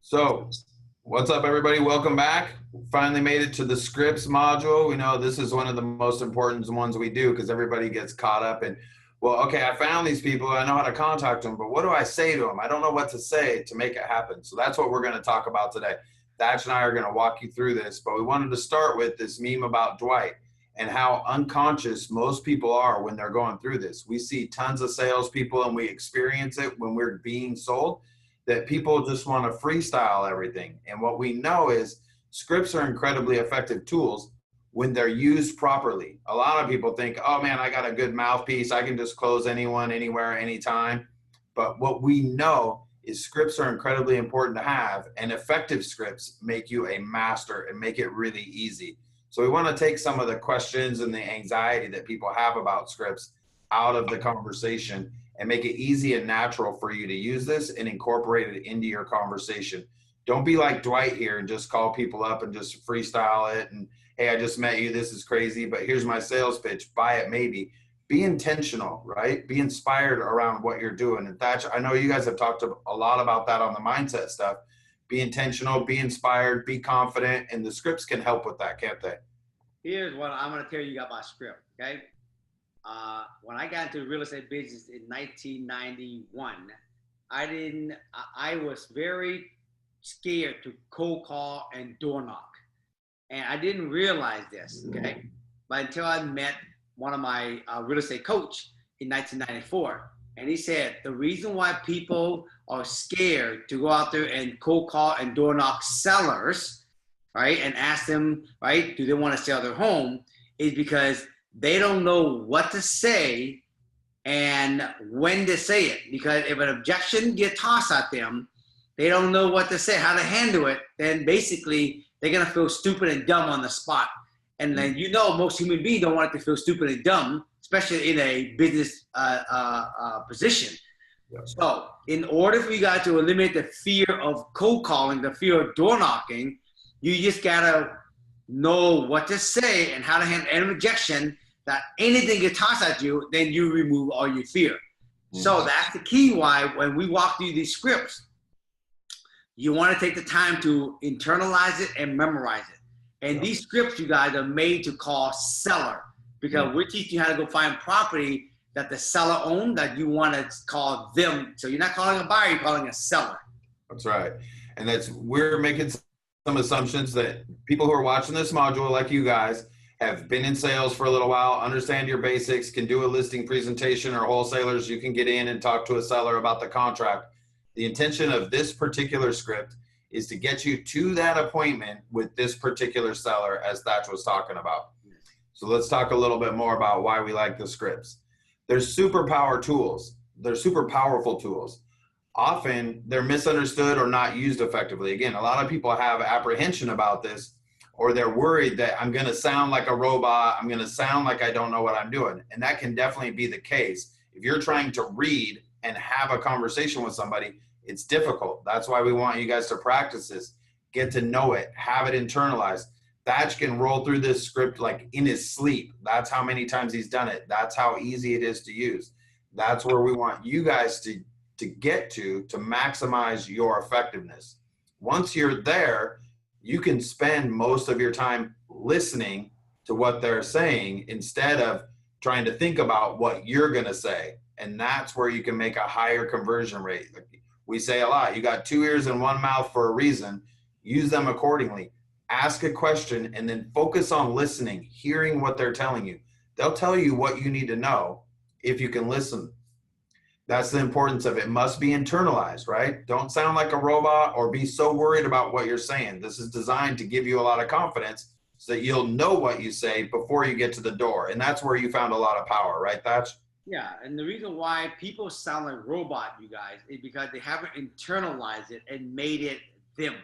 So, what's up, everybody? Welcome back. Finally made it to the scripts module. We know this is one of the most important ones we do because everybody gets caught up in, well, okay, I found these people. I know how to contact them, but what do I say to them? I don't know what to say to make it happen. So that's what we're going to talk about today. Thatch and I are going to walk you through this, but we wanted to start with this meme about Dwight and how unconscious most people are when they're going through this. We see tons of salespeople and we experience it when we're being sold, that people just want to freestyle everything. And what we know is scripts are incredibly effective tools when they're used properly. A lot of people think, oh man, I got a good mouthpiece. I can just close anyone, anywhere, anytime. But what we know is scripts are incredibly important to have, and effective scripts make you a master and make it really easy. So we want to take some of the questions and the anxiety that people have about scripts out of the conversation and make it easy and natural for you to use this and incorporate it into your conversation. Don't be like Dwight here and just call people up and just freestyle it. And hey, I just met you. This is crazy, but here's my sales pitch. Buy it, maybe. Be intentional, right? Be inspired around what you're doing. And Thatch, I know you guys have talked a lot about that on the mindset stuff. Be intentional, be inspired, be confident, and the scripts can help with that, can't they? Here's what I'm going to tell you about script, okay? When I got into the real estate business in 1991, I was very scared to cold call and door knock. And I didn't realize this, okay? But until I met one of my real estate coach in 1994. And he said, the reason why people are scared to go out there and cold call and door knock sellers, right? And ask them, right, do they want to sell their home, is because they don't know what to say and when to say it. Because if an objection gets tossed at them, they don't know what to say, how to handle it, then basically they're going to feel stupid and dumb on the spot. And then, you know, most human beings don't want to feel stupid and dumb, especially in a business position. Yeah. So in order for you guys to eliminate the fear of cold calling, the fear of door knocking, you just got to know what to say and how to handle an objection. That anything gets tossed at you, then you remove all your fear. Mm-hmm. So that's the key why when we walk through these scripts, you want to take the time to internalize it and memorize it. And these scripts, you guys, are made to call seller, because we're teaching you how to go find property that the seller owns that you want to call them. So you're not calling a buyer, you're calling a seller. That's right. And we're making some assumptions that people who are watching this module, like you guys, have been in sales for a little while, understand your basics, can do a listing presentation, or wholesalers, you can get in and talk to a seller about the contract. The intention of this particular script is to get you to that appointment with this particular seller, as Thatch was talking about. So let's talk a little bit more about why we like the scripts. They're superpower tools. They're super powerful tools. Often they're misunderstood or not used effectively. Again, a lot of people have apprehension about this, or they're worried that I'm going to sound like a robot. I'm going to sound like I don't know what I'm doing. And that can definitely be the case. If you're trying to read and have a conversation with somebody, it's difficult. That's why we want you guys to practice this, get to know it, have it internalized. Thatch can roll through this script like in his sleep. That's how many times he's done it. That's how easy it is to use. That's where we want you guys to get to maximize your effectiveness. Once you're there, you can spend most of your time listening to what they're saying instead of trying to think about what you're going to say. And that's where you can make a higher conversion rate. We say a lot, you got two ears and one mouth for a reason. Use them accordingly. Ask a question and then focus on listening, hearing what they're telling you. They'll tell you what you need to know if you can listen. That's the importance of it. It must be internalized, right? Don't sound like a robot or be so worried about what you're saying. This is designed to give you a lot of confidence so that you'll know what you say before you get to the door. And that's where you found a lot of power, right, Thatch? Yeah, and the reason why people sound like robot, you guys, is because they haven't internalized it and made it them.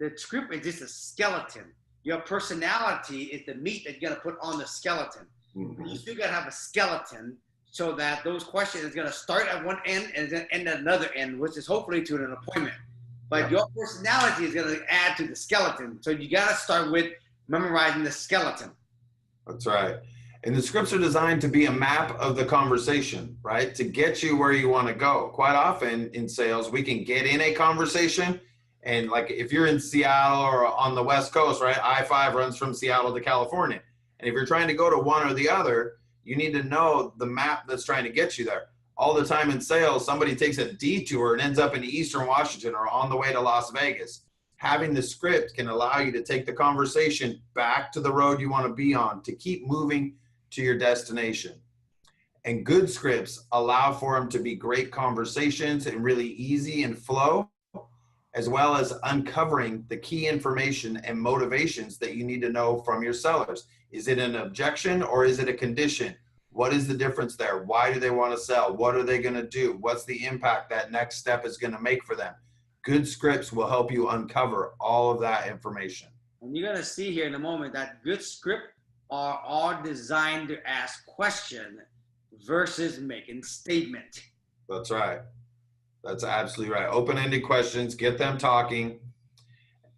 The script is just a skeleton. Your personality is the meat that you're going to put on the skeleton. Mm-hmm. You still got to have a skeleton so that those questions is going to start at one end and then end at another end, which is hopefully to an appointment. But your personality is going to add to the skeleton. So you got to start with memorizing the skeleton. That's right. And the scripts are designed to be a map of the conversation, right? To get you where you want to go. Quite often in sales, we can get in a conversation And like if you're in Seattle or on the West Coast, right, I-5 runs from Seattle to California. And if you're trying to go to one or the other, you need to know the map that's trying to get you there. All the time in sales, somebody takes a detour and ends up in Eastern Washington or on the way to Las Vegas. Having the script can allow you to take the conversation back to the road you want to be on to keep moving to your destination. And good scripts allow for them to be great conversations and really easy and flow, as well as uncovering the key information and motivations that you need to know from your sellers. Is it an objection or is it a condition? What is the difference there? Why do they want to sell? What are they going to do? What's the impact that next step is going to make for them? Good scripts will help you uncover all of that information. And you're going to see here in a moment that good script are all designed to ask question versus making statement. That's right. That's absolutely right. Open-ended questions, get them talking,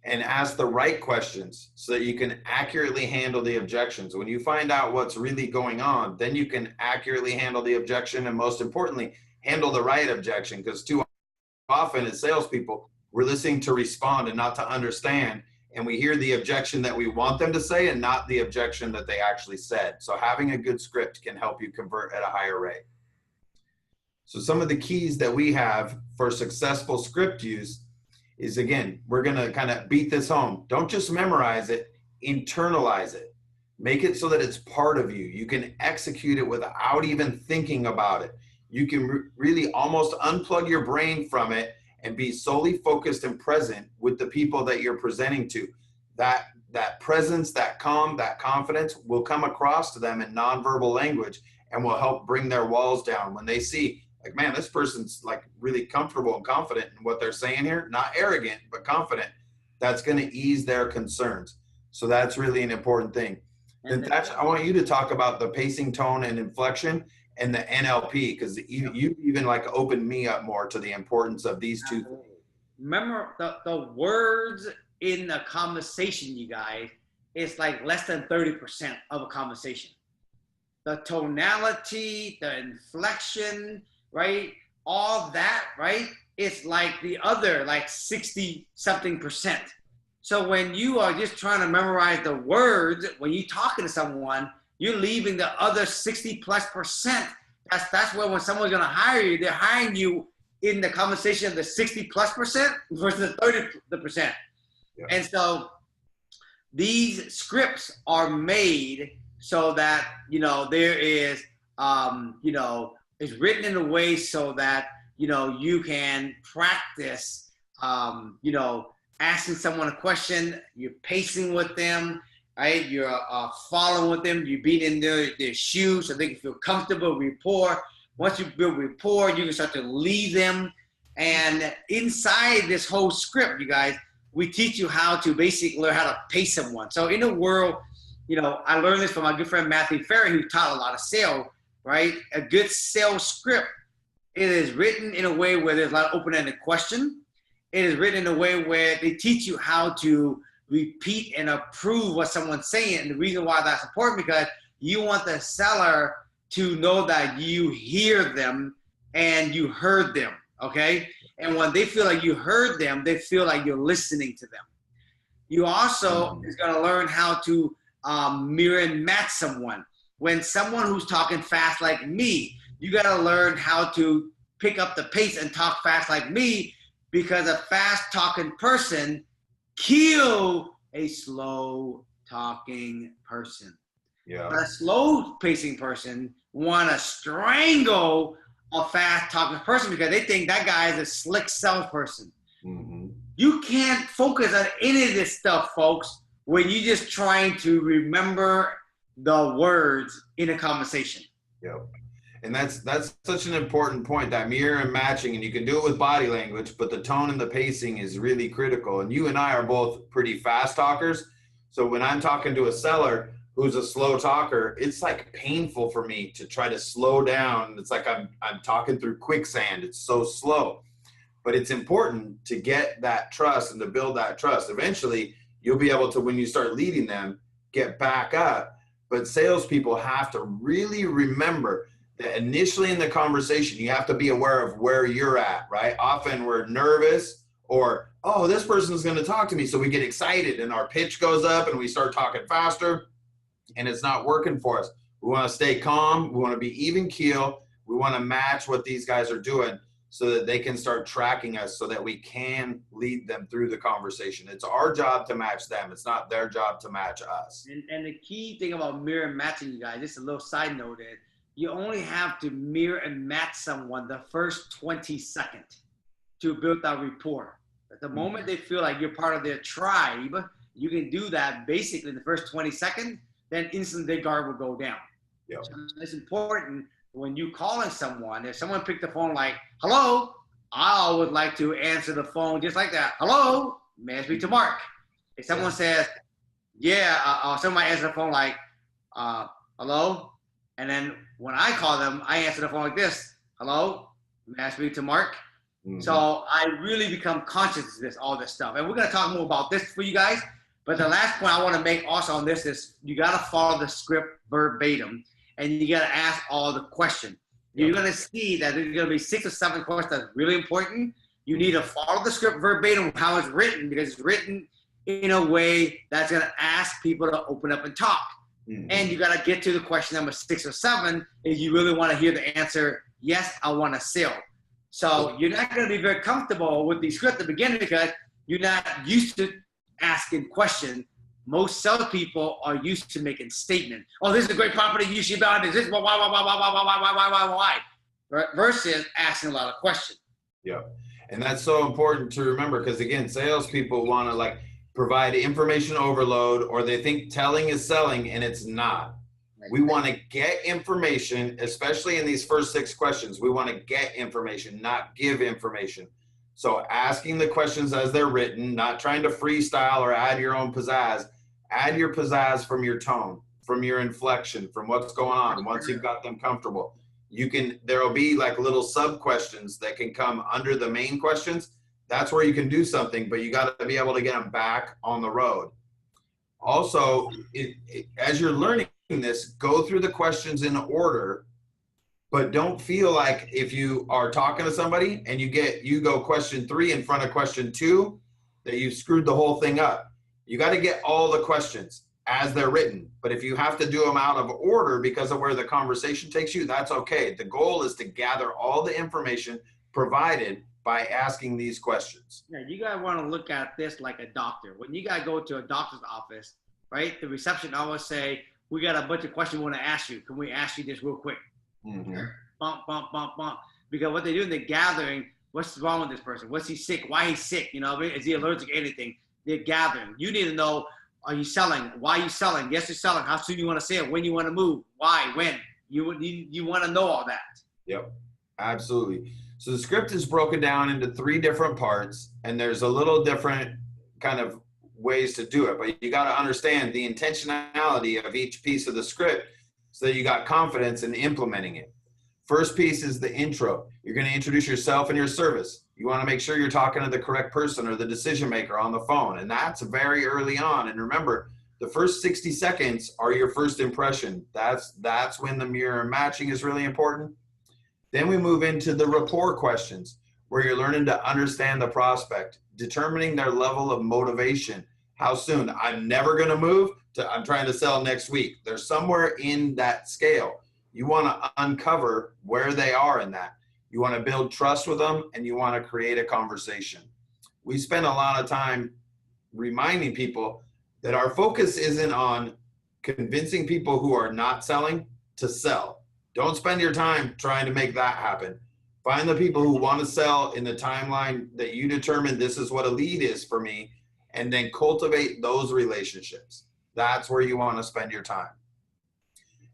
and ask the right questions so that you can accurately handle the objections. When you find out what's really going on, then you can accurately handle the objection, and most importantly, handle the right objection, because too often as salespeople, we're listening to respond and not to understand, and we hear the objection that we want them to say and not the objection that they actually said. So having a good script can help you convert at a higher rate. So some of the keys that we have for successful script use is, again, we're going to kind of beat this home. Don't just memorize it, internalize it. Make it so that it's part of you. You can execute it without even thinking about it. You can really almost unplug your brain from it and be solely focused and present with the people that you're presenting to. That presence, that calm, that confidence will come across to them in nonverbal language and will help bring their walls down when they see, like, man, this person's like really comfortable and confident in what they're saying here, not arrogant, but confident. That's going to ease their concerns. So that's really an important thing. And I want you to talk about the pacing, tone, and inflection and the NLP, because you even like opened me up more to the importance of these two things. Remember the words in a conversation, you guys, it's like less than 30% of a conversation. The tonality, the inflection, right? All that, right? It's like the other, like 60 something percent. So when you are just trying to memorize the words, when you're talking to someone, you're leaving the other 60+%. That's where when someone's going to hire you, they're hiring you in the conversation of the 60+% versus the 30%. Yeah. And so these scripts are made so that, there is, it's written in a way so that, you can practice, asking someone a question, you're pacing with them, right? You're following with them, you're being in their shoes so they can feel comfortable, rapport. Once you build rapport, you can start to lead them. And inside this whole script, you guys, we teach you how to basically learn how to pace someone. So in the world, I learned this from my good friend Matthew Ferry, who taught a lot of sales, right? A good sales script, it is written in a way where there's a lot of open-ended question. It is written in a way where they teach you how to repeat and approve what someone's saying. And the reason why that's important, because you want the seller to know that you hear them and you heard them, okay? And when they feel like you heard them, they feel like you're listening to them. You also is going to learn how to mirror and match someone. When someone who's talking fast like me, you got to learn how to pick up the pace and talk fast like me, because a fast talking person kill a slow talking person. Yeah. A slow pacing person want to strangle a fast talking person because they think that guy is a slick salesperson. Mm-hmm. You can't focus on any of this stuff, folks, when you're just trying to remember the words in a conversation. Yep. And that's such an important point, that mirror and matching, and you can do it with body language, but the tone and the pacing is really critical. And you and I are both pretty fast talkers. So when I'm talking to a seller who's a slow talker, it's like painful for me to try to slow down. It's like I'm talking through quicksand. It's so slow. But it's important to get that trust and to build that trust. Eventually, you'll be able to, when you start leading them, get back up. But salespeople have to really remember that initially in the conversation, you have to be aware of where you're at, right? Often we're nervous or oh, this person's going to talk to me. So we get excited and our pitch goes up and we start talking faster and it's not working for us. We want to stay calm. We want to be even keel. We want to match what these guys are doing so that they can start tracking us so that we can lead them through the conversation. It's our job to match them. It's not their job to match us. And the key thing about mirror matching, you guys, just a little side note is you only have to mirror and match someone the first 20 seconds to build that rapport. At the moment they feel like you're part of their tribe, you can do that basically in the first 20 seconds, then instantly their guard will go down. Yep. So it's important when you calling someone, if someone picked the phone like, hello, I always like to answer the phone just like that. Hello, may I speak to Mark? If someone says, yeah, someone might answer the phone like, hello. And then when I call them, I answer the phone like this. Hello, may I speak to Mark? Mm-hmm. So I really become conscious of all this stuff. And we're going to talk more about this for you guys. But the last point I want to make also on this is you got to follow the script verbatim. And you got to ask all the questions. You're going to see that there's going to be 6 or 7 questions that's really important. You need to follow the script verbatim, how it's written, because it's written in a way that's going to ask people to open up and talk. Mm-hmm. And you got to get to the question number 6 or 7 if you really want to hear the answer, yes, I want to sell. So you're not going to be very comfortable with the script at the beginning because you're not used to asking questions. Most salespeople are used to making statements. Oh, this is a great property. You should buy this. This is why. Versus asking a lot of questions. Yeah. And that's so important to remember because, again, salespeople want to like provide information overload or they think telling is selling and it's not. We want to get information, especially in these first 6 questions. We want to get information, not give information. So asking the questions as they're written, not trying to freestyle or add your own pizzazz. Add your pizzazz from your tone, from your inflection, from what's going on. Once you've got them comfortable, there'll be like little sub questions that can come under the main questions. That's where you can do something, but you got to be able to get them back on the road. Also, as you're learning this, go through the questions in order, but don't feel like if you are talking to somebody and you go question 3 in front of question 2, that you've screwed the whole thing up. You got to get all the questions as they're written. But if you have to do them out of order because of where the conversation takes you, that's okay. The goal is to gather all the information provided by asking these questions. Yeah, you guys want to look at this like a doctor. When you guys go to a doctor's office, right, the reception always say, we got a bunch of questions we want to ask you. Can we ask you this real quick? Mm-hmm. Bump. Because what they do, they're gathering, what's wrong with this person? What's he sick? Why he's sick? You know, is he allergic to anything? They're gathering. You need to know, are you selling? Why are you selling? Yes, you're selling. How soon you want to sell? When you want to move? Why? When? You want to know all that. Yep, absolutely. So the script is broken down into 3 different parts, and there's a little different kind of ways to do it. But you got to understand the intentionality of each piece of the script so that you got confidence in implementing it. First piece is the intro. You're going to introduce yourself and your service. You want to make sure you're talking to the correct person or the decision maker on the phone. And that's very early on. And remember, the first 60 seconds are your first impression. That's when the mirror matching is really important. Then we move into the rapport questions where you're learning to understand the prospect, determining their level of motivation. How soon? I'm never going to move to I'm trying to sell next week. They're somewhere in that scale. You want to uncover where they are in that. You want to build trust with them, and you want to create a conversation. We spend a lot of time reminding people that our focus isn't on convincing people who are not selling to sell. Don't spend your time trying to make that happen. Find the people who want to sell in the timeline that you determine this is what a lead is for me, and then cultivate those relationships. That's where you want to spend your time.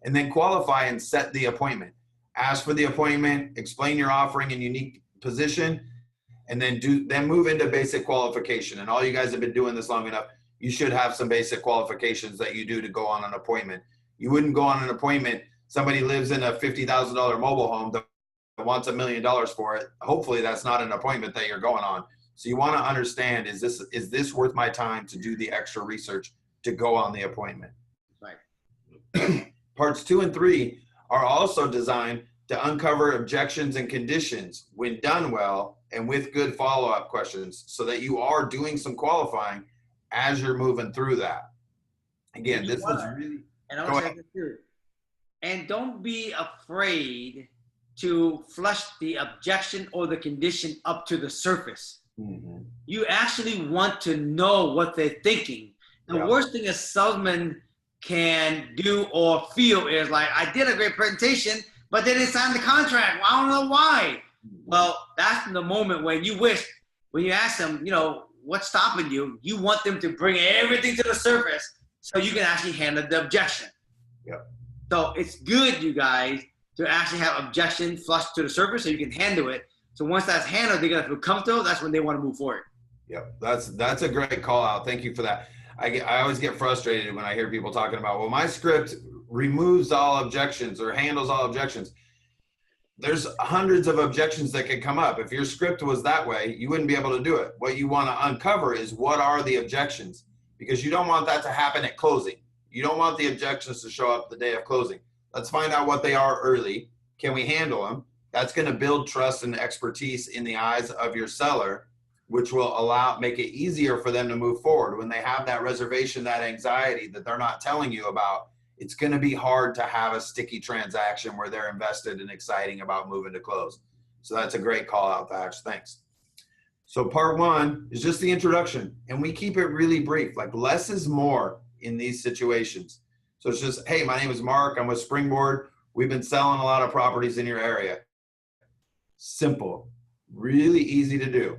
And then qualify and set the appointment. Ask for the appointment, explain your offering and unique position, and then move into basic qualification. And all you guys have been doing this long enough, you should have some basic qualifications that you do to go on an appointment. You wouldn't go on an appointment. Somebody lives in a $50,000 mobile home that wants $1 million for it. Hopefully that's not an appointment that you're going on. So you want to understand, is this worth my time to do the extra research to go on the appointment? Right. Parts 2 and 3 are also designed to uncover objections and conditions. When done well, and with good follow-up questions so that you are doing some qualifying as you're moving through that. Again, this is really, and I want to say this too. And don't be afraid to flush the objection or the condition up to the surface. mm-hmm. You actually want to know what they're thinking. The worst thing a salesman can do or feel is like, I did a great presentation, but they didn't sign the contract. Well, I don't know why. Well, that's the moment when you wish, when you ask them, you know, what's stopping you? You want them to bring everything to the surface so you can actually handle the objection. Yep. So it's good, you guys, to actually have objection flushed to the surface so you can handle it. So once that's handled, they're gonna feel comfortable. That's when they want to move forward. Yep, that's a great call out. Thank you for that. I always get frustrated when I hear people talking about, well, my script removes all objections or handles all objections. There's hundreds of objections that could come up. If your script was that way, you wouldn't be able to do it. What you want to uncover is what are the objections, because you don't want that to happen at closing. You don't want the objections to show up the day of closing. Let's find out what they are early. Can we handle them? That's going to build trust and expertise in the eyes of your seller, which will make it easier for them to move forward. When they have that reservation, that anxiety that they're not telling you about, it's going to be hard to have a sticky transaction where they're invested and exciting about moving to close. So that's a great call out, Thatch. Thanks. So part one is just the introduction, and we keep it really brief. Like, less is more in these situations. So it's just, hey, my name is Mark. I'm with Springboard. We've been selling a lot of properties in your area. Simple, really easy to do.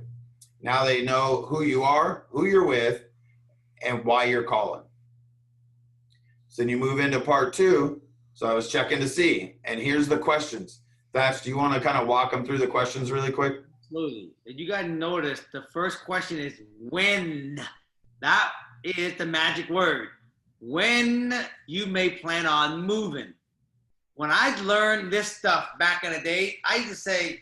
Now they know who you are, who you're with, and why you're calling. So then you move into part two. So I was checking to see, and here's the questions. Thatch, do you want to kind of walk them through the questions really quick? Absolutely. You got to notice the first question is when. That is the magic word. When you may plan on moving. When I learned this stuff back in the day, I used to say,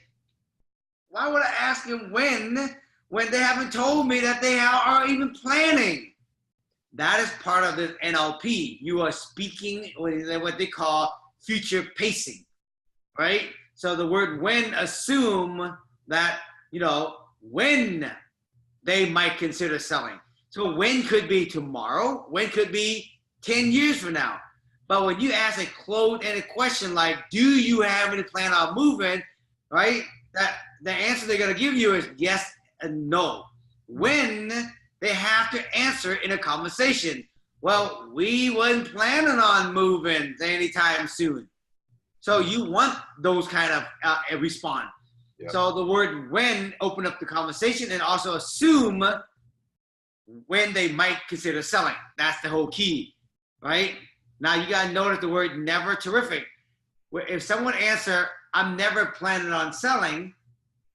why would I ask them when they haven't told me that they are even planning? That is part of the NLP. You are speaking what they call future pacing, right? So the word when assume that, you know, when they might consider selling. So when could be tomorrow, when could be 10 years from now. But when you ask a closed-ended question like, do you have any plan on moving, right? That the answer they're gonna give you is yes and no. When they have to answer in a conversation. Well, we wasn't planning on moving anytime soon. So you want those kind of respond. Yep. So the word when open up the conversation and also assume when they might consider selling. That's the whole key, right? Now you gotta notice the word never. Terrific. If someone answer, I'm never planning on selling,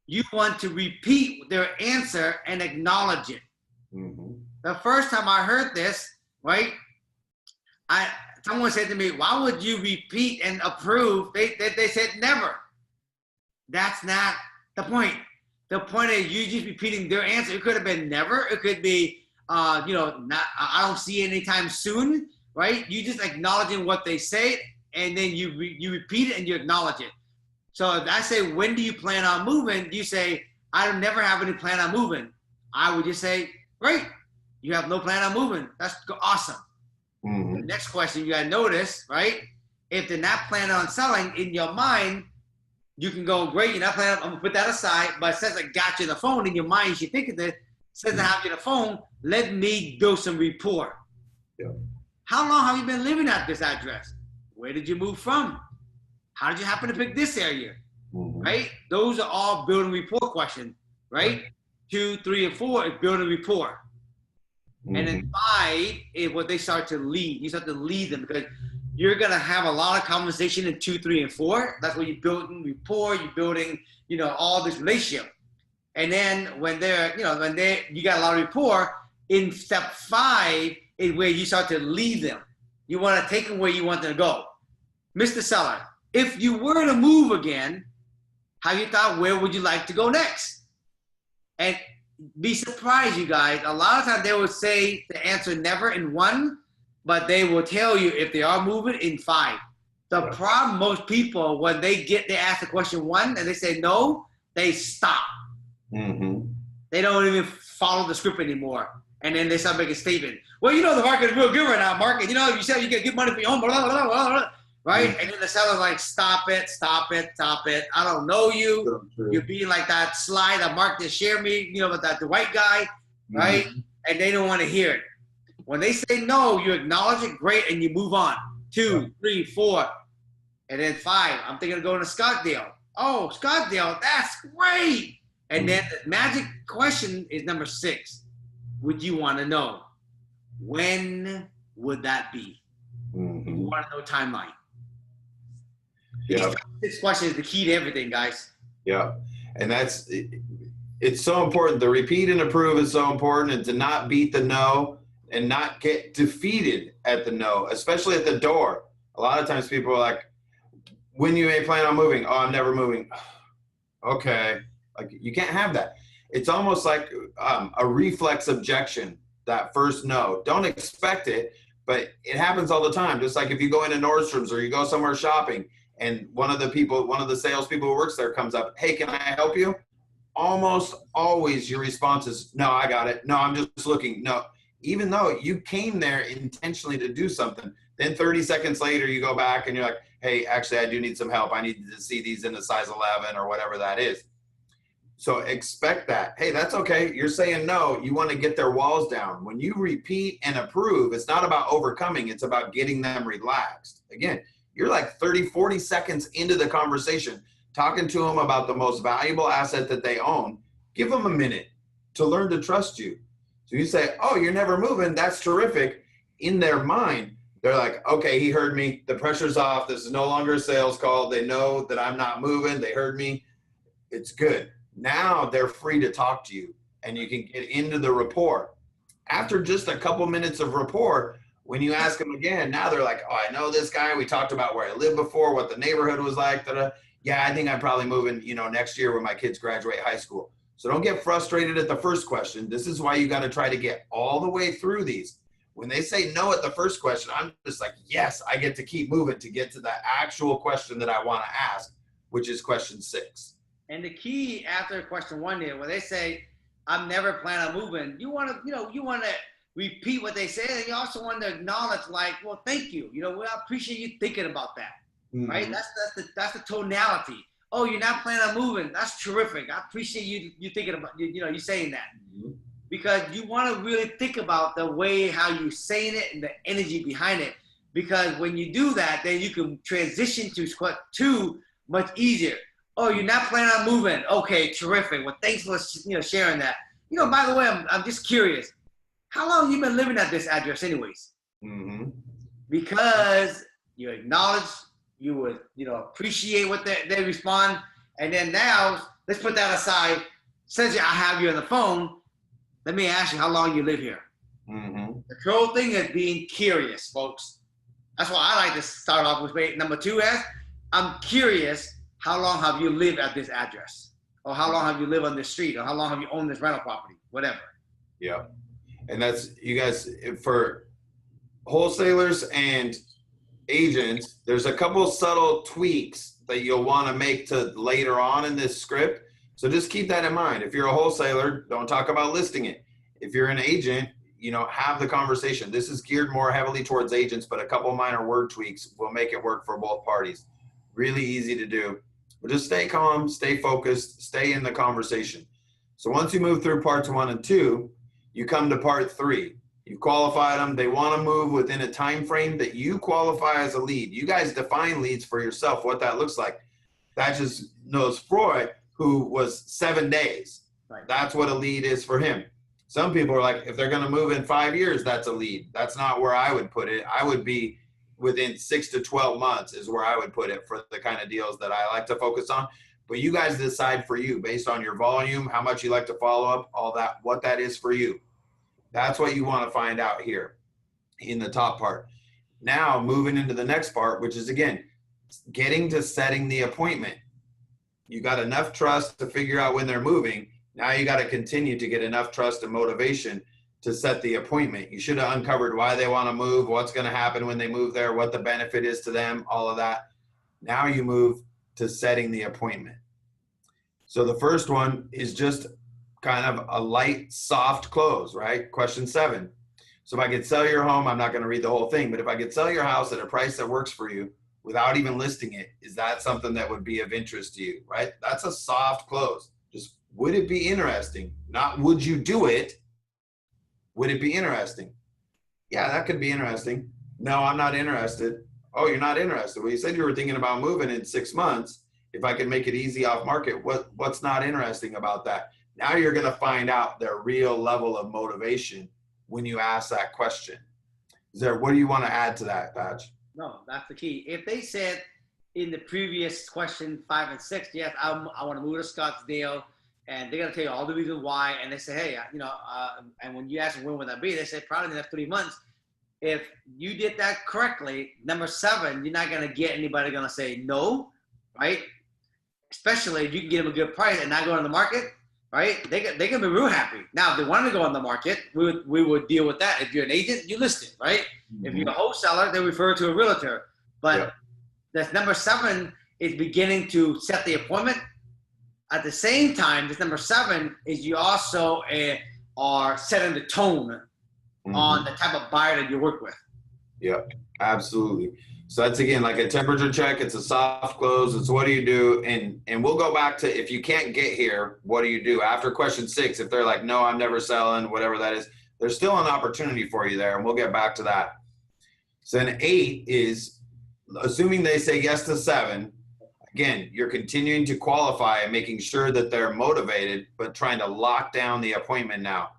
you want to repeat their answer and acknowledge it. Mm-hmm. The first time I heard this, right, someone said to me, why would you repeat and approve? They said never. That's not the point. The point is you just repeating their answer. It could have been never. It could be, you know, not, I don't see it anytime soon, right? You just acknowledging what they say, and then you repeat it and you acknowledge it. So if I say, when do you plan on moving? You say, I never have any plan on moving. I would just say, great, you have no plan on moving. That's awesome. Mm-hmm. The next question you gotta notice, right? If they're not planning on selling, in your mind, you can go, great, you're not planning, I'm gonna put that aside, but since I got you the phone, in your mind, you should think of this, since I have you the phone, let me build some rapport. Yeah. How long have you been living at this address? Where did you move from? How did you happen to pick this area? Mm-hmm. Right? Those are all building rapport questions, right? 2, 3, and 4 is building rapport. Mm-hmm. And then 5 is what they start to lead. You start to lead them because you're going to have a lot of conversation in 2, 3, and 4. That's where you're building rapport. You're building, you know, all this relationship. And then when they're, you know, you got a lot of rapport, in step 5 is where you start to lead them. You want to take them where you want them to go. Mr. Seller, if you were to move again, have you thought, where would you like to go next? And be surprised, you guys. A lot of times they will say the answer never in 1, but they will tell you if they are moving in 5. The problem, most people, when they ask the question 1 and they say no, they stop. Mm-hmm. They don't even follow the script anymore. And then they start making a statement. Well, you know the market is real good right now, Mark. And you know, you said you get good money for your home, blah, blah, blah, blah, blah, right? Mm-hmm. And then the seller's like, stop it, stop it, stop it. I don't know you. You're being like that slide that Mark just shared me, you know, with that the white guy, right? Mm-hmm. And they don't want to hear it. When they say no, you acknowledge it, great, and you move on. 2, 3, 4, and then 5. I'm thinking of going to Scottsdale. Oh, Scottsdale, that's great. And then the magic question is number 6. Would you want to know? When would that be? Mm-hmm. You want to know timeline. Yeah. This question is the key to everything, guys. Yeah. And it's so important. The repeat and approve is so important, and to not beat the no and not get defeated at the no, especially at the door. A lot of times people are like, when you may plan on moving? Oh, I'm never moving. Okay. Like, you can't have that. It's almost like a reflex objection, that first no. Don't expect it, but it happens all the time. Just like if you go into Nordstrom's or you go somewhere shopping and one of the salespeople who works there comes up, hey, can I help you? Almost always your response is, no, I got it. No, I'm just looking. No, even though you came there intentionally to do something, then 30 seconds later you go back and you're like, hey, actually, I do need some help. I need to see these in a size 11 or whatever that is. So expect that. Hey, that's okay. You're saying no. You want to get their walls down. When you repeat and approve, it's not about overcoming. It's about getting them relaxed. Again, you're like 30, 40 seconds into the conversation, talking to them about the most valuable asset that they own. Give them a minute to learn to trust you. So you say, oh, you're never moving. That's terrific. In their mind, they're like, okay, he heard me. The pressure's off. This is no longer a sales call. They know that I'm not moving. They heard me. It's good. Now they're free to talk to you and you can get into the rapport. After just a couple minutes of rapport, when you ask them again, now they're like, oh, I know this guy. We talked about where I lived before, what the neighborhood was like. Yeah, I think I'm probably moving, next year when my kids graduate high school. So don't get frustrated at the first question. This is why you got to try to get all the way through these. When they say no at the first question, I'm just like, yes, I get to keep moving to get to the actual question that I want to ask, which is question 6. And the key after question 1 there, where they say, I'm never planning on moving, you want to repeat what they say, and you also want to acknowledge, like, well, thank you. Well, I appreciate you thinking about that, right? That's the tonality. Oh, you're not planning on moving. That's terrific. I appreciate you thinking about, you saying that. Mm-hmm. Because you want to really think about the way how you're saying it and the energy behind it. Because when you do that, then you can transition to squat 2 much easier. Oh, you're not planning on moving. Okay, terrific. Well, thanks for sharing that. By the way, I'm just curious. How long have you been living at this address anyways? Mm-hmm. Because you acknowledge, you would, appreciate what they respond. And then now, let's put that aside. Since I have you on the phone, let me ask you how long you live here. Mm-hmm. The whole thing is being curious, folks. That's why I like to start off with number 2 as, I'm curious. How long have you lived at this address? Or how long have you lived on this street? Or how long have you owned this rental property? Whatever. Yeah. And that's, you guys, for wholesalers and agents, there's a couple subtle tweaks that you'll want to make to later on in this script. So just keep that in mind. If you're a wholesaler, don't talk about listing it. If you're an agent, have the conversation. This is geared more heavily towards agents, but a couple minor word tweaks will make it work for both parties. Really easy to do. But just stay calm, stay focused, stay in the conversation. So once you move through parts 1 and 2, you come to part 3. You've qualified them. They want to move within a time frame that you qualify as a lead. You guys define leads for yourself, what that looks like. That just knows Freud, who was 7 days. Right. That's what a lead is for him. Some people are like, if they're going to move in 5 years, that's a lead. That's not where I would put it. I would be within 6 to 12 months is where I would put it for the kind of deals that I like to focus on. But you guys decide for you based on your volume, how much you like to follow up, all that, what that is for you. That's what you want to find out here in the top part. Now moving into the next part, which is again, getting to setting the appointment. You got enough trust to figure out when they're moving. Now you got to continue to get enough trust and motivation to set the appointment. You should have uncovered why they want to move, what's going to happen when they move there, what the benefit is to them, all of that. Now you move to setting the appointment. So the first one is just kind of a light, soft close, right? Question 7. So if I could sell your home, I'm not going to read the whole thing, but if I could sell your house at a price that works for you without even listing it, is that something that would be of interest to you, right? That's a soft close. Just, would it be interesting? Not would you do it? Would it be interesting? Yeah, that could be interesting. No, I'm not interested. Oh, you're not interested. Well, you said you were thinking about moving in 6 months. If I could make it easy off market, what's not interesting about that? Now you're going to find out their real level of motivation when you ask that question. What do you want to add to that, Patch? No, that's the key. If they said in the previous question 5 and 6, yes, I want to move to Scottsdale, and they're going to tell you all the reasons why, and they say, hey, and when you ask them when would that be, they say probably in the next 3 months. If you did that correctly, number 7, you're not going to get anybody going to say no, right? Especially if you can get them a good price and not go on the market, right? They can be real happy. Now, if they want to go on the market, we would deal with that. If you're an agent, you list it, right? Mm-hmm. If you're a wholesaler, they refer to a realtor. But that's number 7 is beginning to set the appointment. At the same time, this number 7 is you also are setting the tone on the type of buyer that you work with. Yep, absolutely. So that's, again, like a temperature check. It's a soft close. It's what do you do? And we'll go back to, if you can't get here, what do you do? After question 6, if they're like, no, I'm never selling, whatever that is, there's still an opportunity for you there, and we'll get back to that. So then 8 is, assuming they say yes to 7, again, you're continuing to qualify and making sure that they're motivated, but trying to lock down the appointment now.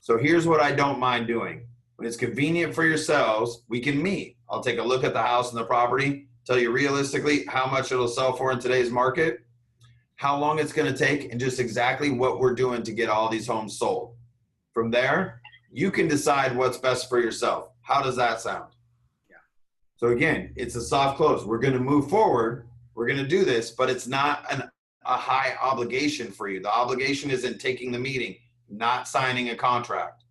So here's what I don't mind doing. When it's convenient for yourselves, we can meet. I'll take a look at the house and the property, tell you realistically how much it'll sell for in today's market, how long it's going to take, and just exactly what we're doing to get all these homes sold. From there, you can decide what's best for yourself. How does that sound? Yeah. So again, it's a soft close. We're going to move forward. We're going to do this, but it's not a high obligation for you. The obligation is in taking the meeting, not signing a contract.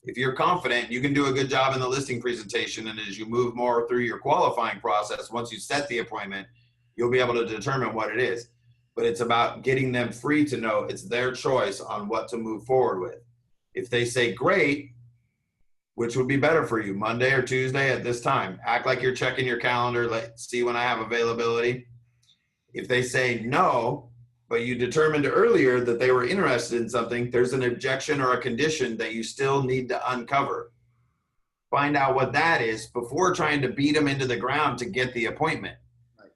If you're confident, you can do a good job in the listing presentation, and as you move more through your qualifying process, once you set the appointment, you'll be able to determine what it is. But it's about getting them free to know it's their choice on what to move forward with. If they say, great, which would be better for you, Monday or Tuesday at this time? Act like you're checking your calendar, let's see when I have availability. If they say no, but you determined earlier that they were interested in something, there's an objection or a condition that you still need to uncover. Find out what that is before trying to beat them into the ground to get the appointment. Right.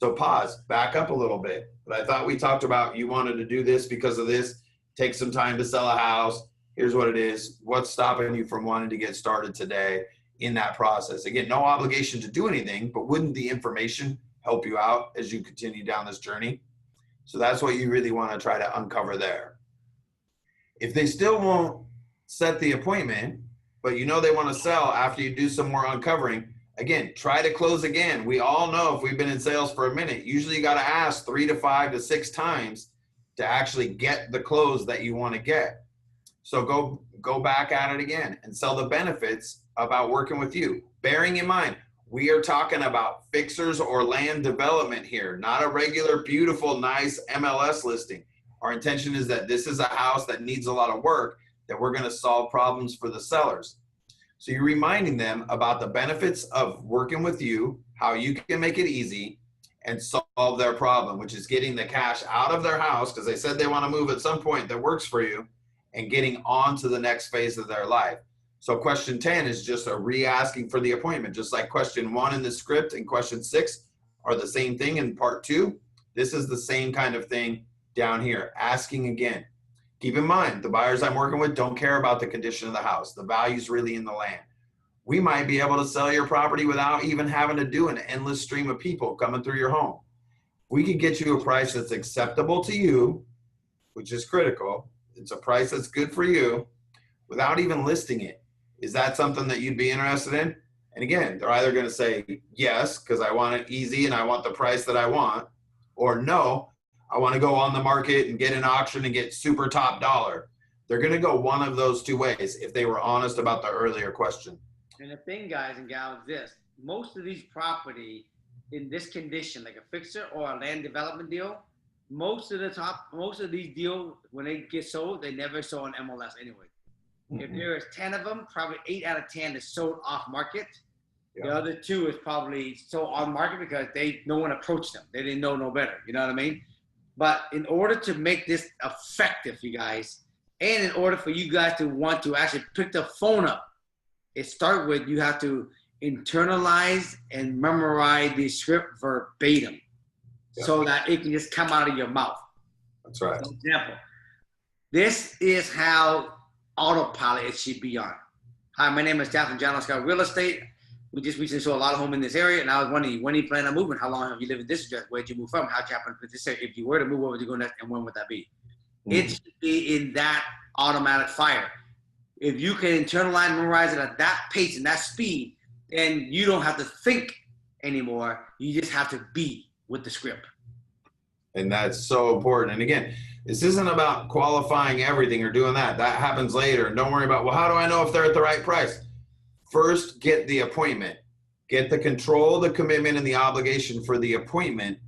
So pause, back up a little bit. But I thought we talked about you wanted to do this because of this, take some time to sell a house. Here's what it is. What's stopping you from wanting to get started today in that process? Again, no obligation to do anything, but wouldn't the information help you out as you continue down this journey? So that's what you really want to try to uncover there. If they still won't set the appointment, but you know they want to sell after you do some more uncovering, again, try to close again. We all know if we've been in sales for a minute, usually you got to ask 3 to 5 to 6 times to actually get the close that you want to get. So go back at it again and sell the benefits about working with you. Bearing in mind, we are talking about fixers or land development here, not a regular, beautiful, nice MLS listing. Our intention is that this is a house that needs a lot of work, that we're going to solve problems for the sellers. So you're reminding them about the benefits of working with you, how you can make it easy and solve their problem, which is getting the cash out of their house because they said they want to move at some point that works for you, and getting on to the next phase of their life. So question 10 is just a re-asking for the appointment, just like question 1 in the script and question 6 are the same thing in part 2. This is the same kind of thing down here, asking again. Keep in mind, the buyers I'm working with don't care about the condition of the house. The value's really in the land. We might be able to sell your property without even having to do an endless stream of people coming through your home. We could get you a price that's acceptable to you, which is critical. It's a price that's good for you without even listing it. Is that something that you'd be interested in? And again, they're either going to say yes, because I want it easy and I want the price that I want, or no, I want to go on the market and get an auction and get super top dollar. They're going to go one of those 2 ways if they were honest about the earlier question. And the thing, guys and gals, is this. Most of these property in this condition, like a fixer or a land development deal, most of these deals, when they get sold, they never sold on MLS anyway. If there is 10 of them, probably 8 out of 10 is sold off market. The other 2 is probably sold on market because no one approached them. They didn't know no better. You know what I mean? But in order to make this effective, you guys, and in order for you guys to want to actually pick the phone up, you have to internalize and memorize the script verbatim so that it can just come out of your mouth. That's right. For example, this is how autopilot it should be on. Hi, my name is John from John Scott Real Estate. We just recently saw a lot of home in this area, and I was wondering, when do you plan on moving? How long have you lived in this address? Where'd you move from? How'd you happen to this area? If you were to move, where would you go next, and when would that be? It should be in that automatic fire. If you can internalize and memorize it at that pace and that speed, then you don't have to think anymore. You just have to be with the script. And that's so important. And again, this isn't about qualifying everything or doing that. That happens later. And don't worry about, well, how do I know if they're at the right price? First, get the appointment. Get the control, the commitment, and the obligation for the appointment.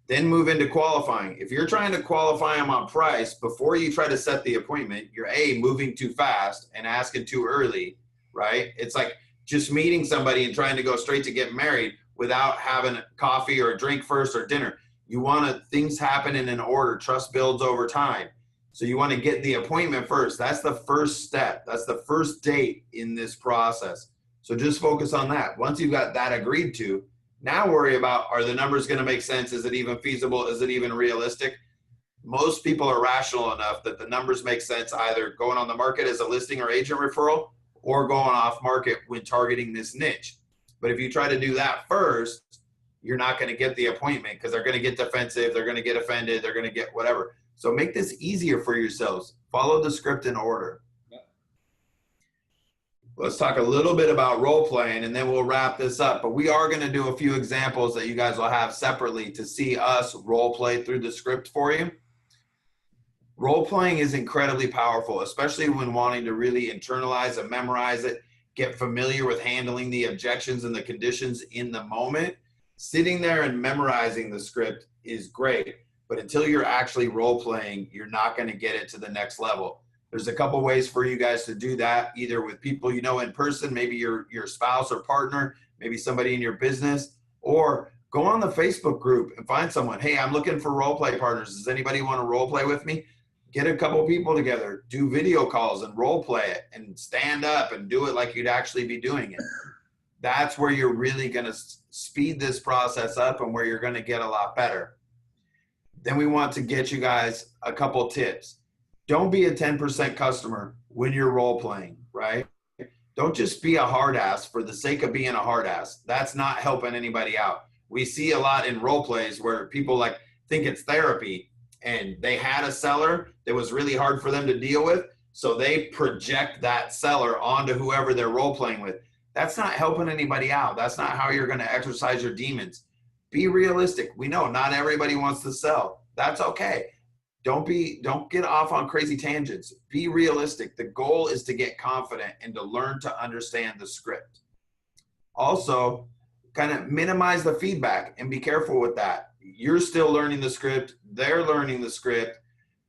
Then move into qualifying. If you're trying to qualify them on price before you try to set the appointment, you're moving too fast and asking too early, right? It's like just meeting somebody and trying to go straight to get married without having coffee or a drink first or dinner. You want things happen in an order. Trust builds over time. So you want to get the appointment first. That's the first step. That's the first date in this process. So just focus on that. Once you've got that agreed to, now worry about, are the numbers going to make sense? Is it even feasible? Is it even realistic? Most people are rational enough that the numbers make sense, either going on the market as a listing or agent referral or going off market when targeting this niche. But if you try to do that first, you're not going to get the appointment because they're going to get defensive. They're going to get offended. They're going to get whatever. So make this easier for yourselves. Follow the script in order. Let's talk a little bit about role playing and then we'll wrap this up. But we are going to do a few examples that you guys will have separately to see us role play through the script for you. Role playing is incredibly powerful, especially when wanting to really internalize and memorize it, get familiar with handling the objections and the conditions in the moment. Sitting there and memorizing the script is great, but until you're actually role playing, you're not going to get it to the next level. There's a couple ways for you guys to do that, either with people you know in person, maybe your spouse or partner, maybe somebody in your business, or go on the Facebook group and find someone. Hey, I'm looking for role play partners. Does anybody want to role play with me? Get a couple people together, do video calls and role play it and stand up and do it like you'd actually be doing it. That's where you're really going to speed this process up and where you're going to get a lot better. Then we want to get you guys a couple tips. Don't be a 10% customer when you're role playing, right? Don't just be a hard ass for the sake of being a hard ass. That's not helping anybody out. We see a lot in role plays where people think it's therapy and they had a seller that was really hard for them to deal with. So they project that seller onto whoever they're role playing with. That's not helping anybody out. That's not how you're going to exercise your demons. Be realistic. We know not everybody wants to sell. That's okay. Don't get off on crazy tangents. Be realistic. The goal is to get confident and to learn to understand the script. Also, kind of minimize the feedback and be careful with that. You're still learning the script. They're learning the script.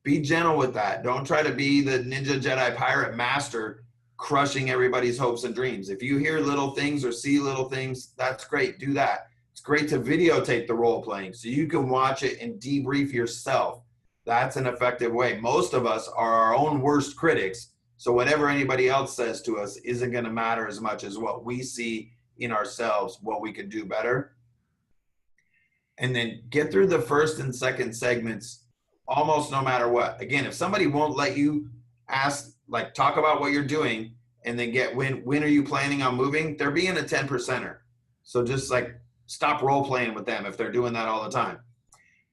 Be gentle with that. Don't try to be the Ninja Jedi Pirate Master crushing everybody's hopes and dreams. If you hear little things or see little things, that's great. Do that. It's great to videotape the role playing so you can watch it and debrief yourself. That's an effective way. Most of us are our own worst critics. So whatever anybody else says to us isn't going to matter as much as what we see in ourselves, what we can do better. And then get through the first and second segments almost no matter what. Again, if somebody won't let you talk about what you're doing and then get when are you planning on moving, they're being a 10%er. So just stop role playing with them if they're doing that all the time.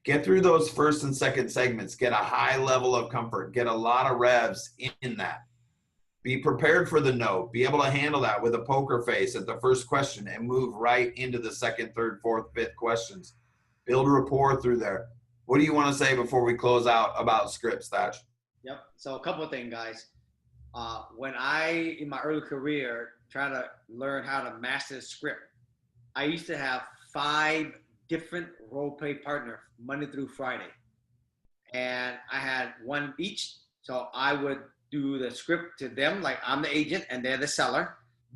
Get through those first and second segments. Get a high level of comfort. Get a lot of revs in that. Be prepared for the no. Be able to handle that with a poker face at the first question and move right into the second, third, fourth, fifth questions. Build rapport through there. What do you want to say before we close out about scripts, Thatch? Yep. So a couple of things, guys. When I, in my early career, trying to learn how to master the script, I used to have 5 different role play partners Monday through Friday. and I had one each. So I would do the script to them, like I'm the agent and they're the seller.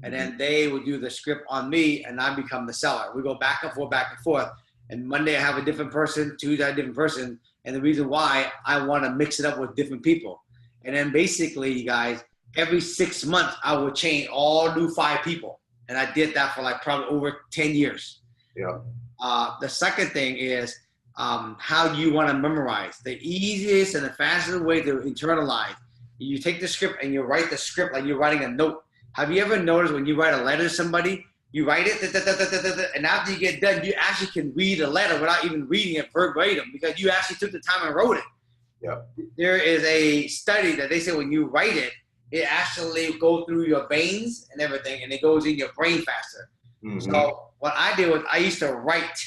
And then they would do the script on me and I become the seller. We go back and forth, back and forth. And Monday I have a different person, Tuesday I have a different person. And the reason why I want to mix it up with different people. And then basically, you guys, every 6 months I would change all new 5 people. And I did that for like probably over 10 years. Yeah. The second thing is how you want to memorize. The easiest and the fastest way to internalize, you take the script and you write the script like you're writing a note. Have you ever noticed when you write a letter to somebody, you write it, and after you get done, you actually can read a letter without even reading it verbatim because you actually took the time and wrote it. Yeah. There is a study that they say when you write it, it actually goes through your veins and everything, and it goes in your brain faster. Mm-hmm. So what I did was I used to write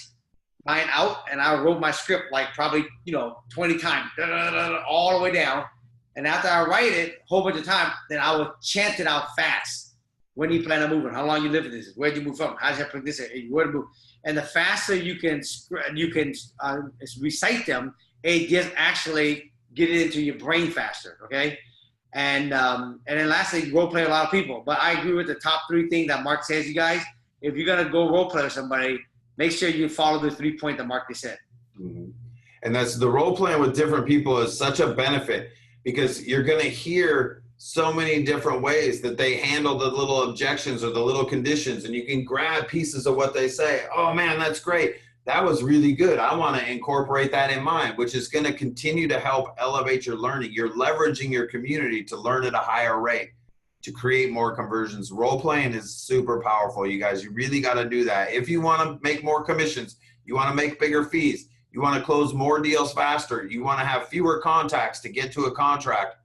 mine out, and I wrote my script like probably 20 times, all the way down. And after I write it a whole bunch of times, then I would chant it out fast. When do you plan on moving? How long you live in this? Where'd you move from? How did you put this? Where to move? And the faster you can recite them, it just actually get it into your brain faster. Okay. And then lastly, role play a lot of people. But I agree with the top 3 things that Mark says, you guys. If you're gonna go role play with somebody, make sure you follow the 3 points that Mark just said. Mm-hmm. And that's the role playing with different people is such a benefit because you're gonna hear so many different ways that they handle the little objections or the little conditions, and you can grab pieces of what they say. Oh man, that's great. That was really good. I want to incorporate that in mine, which is going to continue to help elevate your learning. You're leveraging your community to learn at a higher rate, to create more conversions. Role playing is super powerful, you guys. You really got to do that. If you want to make more commissions, you want to make bigger fees, you want to close more deals faster, you want to have fewer contacts to get to a contract,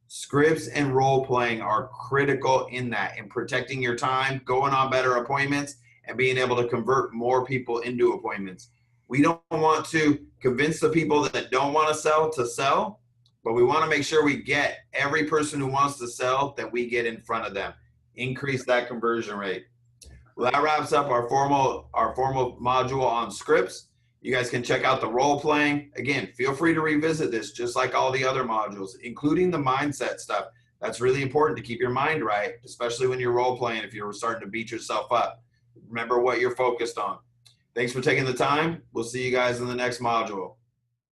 scripts and role playing are critical in that, in protecting your time, going on better appointments, and being able to convert more people into appointments. We don't want to convince the people that don't want to sell, but we want to make sure we get every person who wants to sell that we get in front of them. Increase that conversion rate. Well, that wraps up our formal module on scripts. You guys can check out the role playing. Again, feel free to revisit this just like all the other modules, including the mindset stuff. That's really important to keep your mind right, especially when you're role playing if you're starting to beat yourself up. Remember what you're focused on. Thanks for taking the time. We'll see you guys in the next module.